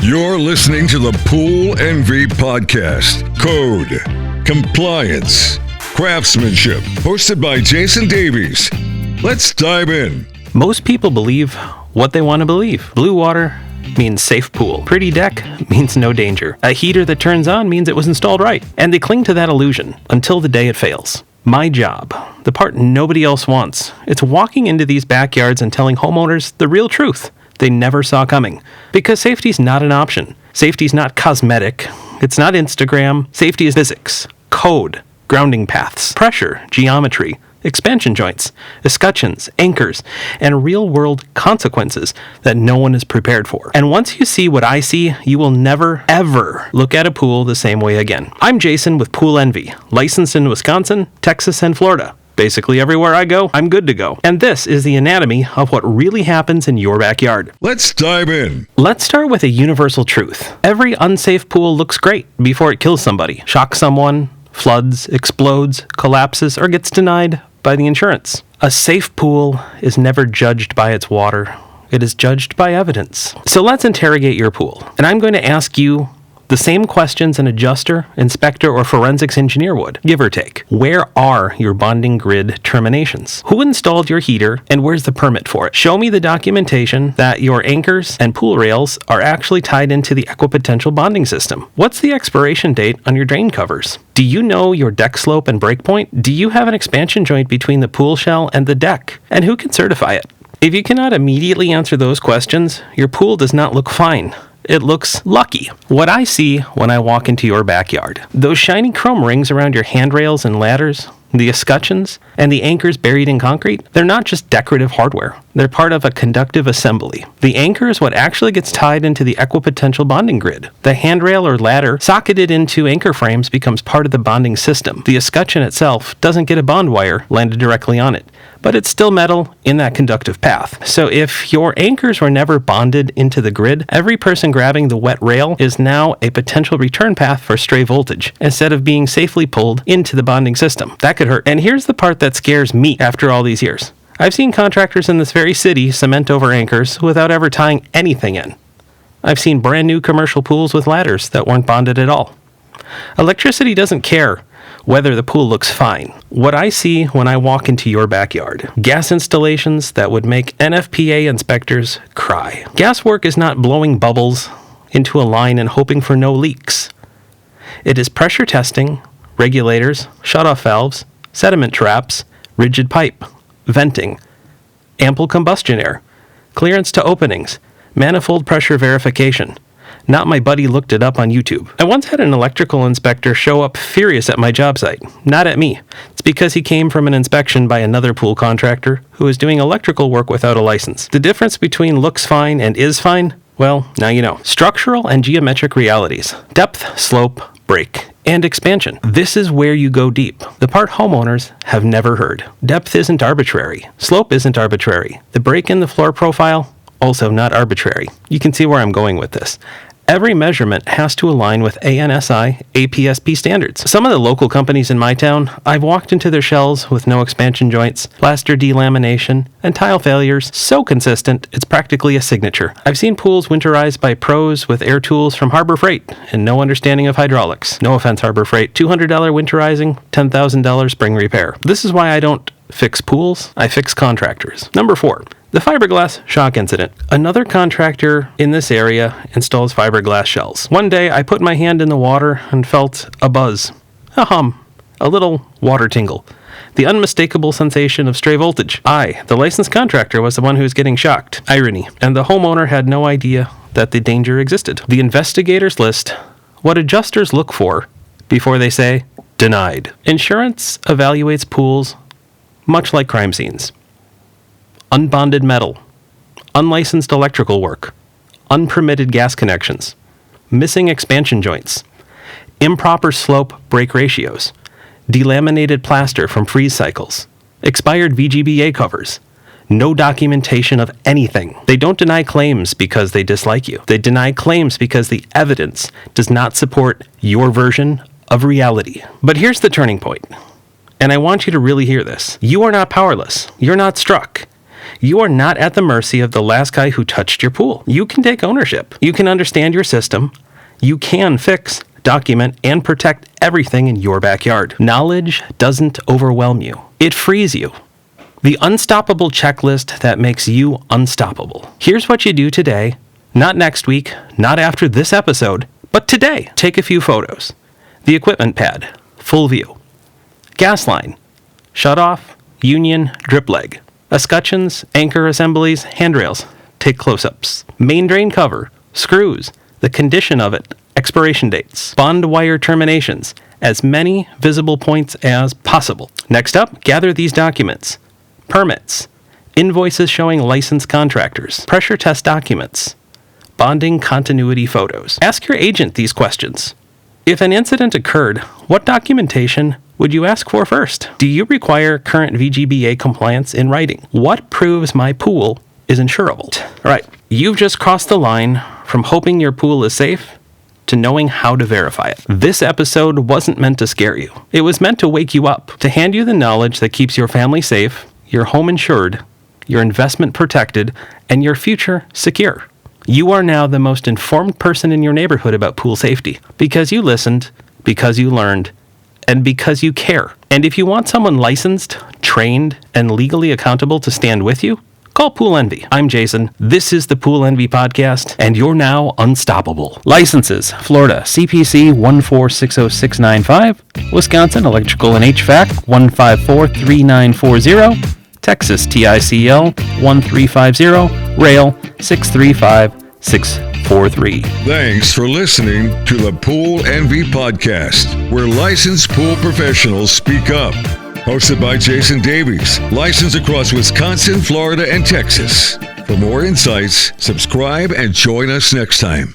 You're listening to the Pool Envy Podcast. Code, compliance, craftsmanship. Hosted by Jason Davies. Let's dive in. Most people believe what they want to believe. Blue water means safe pool. Pretty deck means no danger. A heater that turns on means it was installed right. And they cling to that illusion until the day it fails. My job, the part nobody else wants, it's walking into these backyards and telling homeowners the real truth they never saw coming. Because safety's not an option. Safety's not cosmetic. It's not Instagram. Safety is physics, code, grounding paths, pressure, geometry, expansion joints, escutcheons, anchors, and real-world consequences that no one is prepared for. And once you see what I see, you will never, ever look at a pool the same way again. I'm Jason with Pool Envy, licensed in Wisconsin, Texas, and Florida. Basically everywhere I go, I'm good to go. And this is the anatomy of what really happens in your backyard. Let's dive in. Let's start with a universal truth. Every unsafe pool looks great before it kills somebody, shocks someone, floods, explodes, collapses, or gets denied by the insurance. A safe pool is never judged by its water. It is judged by evidence. So let's interrogate your pool. And I'm going to ask you the same questions an adjuster, inspector, or forensics engineer would, give or take. Where are your bonding grid terminations? Who installed your heater, and where's the permit for it? Show me the documentation that your anchors and pool rails are actually tied into the equipotential bonding system. What's the expiration date on your drain covers? Do you know your deck slope and break point? Do you have an expansion joint between the pool shell and the deck? And who can certify it? If you cannot immediately answer those questions, your pool does not look fine. It looks lucky. What I see when I walk into your backyard, those shiny chrome rings around your handrails and ladders, the escutcheons, and the anchors buried in concrete, they're not just decorative hardware. They're part of a conductive assembly. The anchor is what actually gets tied into the equipotential bonding grid. The handrail or ladder socketed into anchor frames becomes part of the bonding system. The escutcheon itself doesn't get a bond wire landed directly on it, but it's still metal in that conductive path. So if your anchors were never bonded into the grid, every person grabbing the wet rail is now a potential return path for stray voltage, instead of being safely pulled into the bonding system. That could hurt. And here's the part that scares me after all these years. I've seen contractors in this very city cement over anchors without ever tying anything in. I've seen brand new commercial pools with ladders that weren't bonded at all. Electricity doesn't care whether the pool looks fine. What I see when I walk into your backyard, gas installations that would make NFPA inspectors cry. Gas work is not blowing bubbles into a line and hoping for no leaks. It is pressure testing, regulators, shutoff valves, sediment traps, rigid pipe, venting, ample combustion air, clearance to openings, manifold pressure verification. Not my buddy looked it up on YouTube. I once had an electrical inspector show up furious at my job site. Not at me. It's because he came from an inspection by another pool contractor who was doing electrical work without a license. The difference between looks fine and is fine? Well, now you know. Structural and geometric realities. Depth, slope, break, and expansion. This is where you go deep. The part homeowners have never heard. Depth isn't arbitrary. Slope isn't arbitrary. The break in the floor profile, also not arbitrary. You can see where I'm going with this. Every measurement has to align with ANSI APSP standards. Some of the local companies in my town, I've walked into their shells with no expansion joints, plaster delamination, and tile failures so consistent it's practically a signature. I've seen pools winterized by pros with air tools from Harbor Freight and no understanding of hydraulics. No offense, Harbor Freight. $200 winterizing, $10,000 spring repair. This is why I don't fix pools, I fix contractors. Number 4. The fiberglass shock incident. Another contractor in this area installs fiberglass shells. One day, I put my hand in the water and felt a buzz, a hum, a little water tingle. The unmistakable sensation of stray voltage. I, the licensed contractor, was the one who was getting shocked. Irony. And the homeowner had no idea that the danger existed. The investigators list what adjusters look for before they say, denied. Insurance evaluates pools much like crime scenes. Unbonded metal, unlicensed electrical work, unpermitted gas connections, missing expansion joints, improper slope break ratios, delaminated plaster from freeze cycles, expired VGBA covers, no documentation of anything. They don't deny claims because they dislike you. They deny claims because the evidence does not support your version of reality. But here's the turning point, and I want you to really hear this. You are not powerless. You're not struck. You are not at the mercy of the last guy who touched your pool. You can take ownership. You can understand your system. You can fix, document, and protect everything in your backyard. Knowledge doesn't overwhelm you. It frees you. The unstoppable checklist that makes you unstoppable. Here's what you do today, not next week, not after this episode, but today. Take a few photos. The equipment pad, full view. Gas line, shut off, union, drip leg. Escutcheons, anchor assemblies, handrails. Take close-ups. Main drain cover, screws, the condition of it, expiration dates, bond wire terminations, as many visible points as possible. Next up, gather these documents. Permits, invoices showing licensed contractors, pressure test documents, bonding continuity photos. Ask your agent these questions. If an incident occurred, what documentation would you ask for first? Do you require current VGBA compliance in writing? What proves my pool is insurable? All right, you've just crossed the line from hoping your pool is safe to knowing how to verify it. This episode wasn't meant to scare you. It was meant to wake you up, to hand you the knowledge that keeps your family safe, your home insured, your investment protected, and your future secure. You are now the most informed person in your neighborhood about pool safety because you listened, because you learned, and because you care. And if you want someone licensed, trained, and legally accountable to stand with you, call Pool Envy. I'm Jason. This is the Pool Envy podcast, and you're now unstoppable. Licenses: Florida CPC 1460695, Wisconsin Electrical and HVAC 1543940, Texas TICL 1350, Rail 635643. Thanks for listening to the Pool Envy podcast, where licensed pool professionals speak up. Hosted by Jason Davies, licensed across Wisconsin, Florida, and Texas. For more insights, subscribe and join us next time.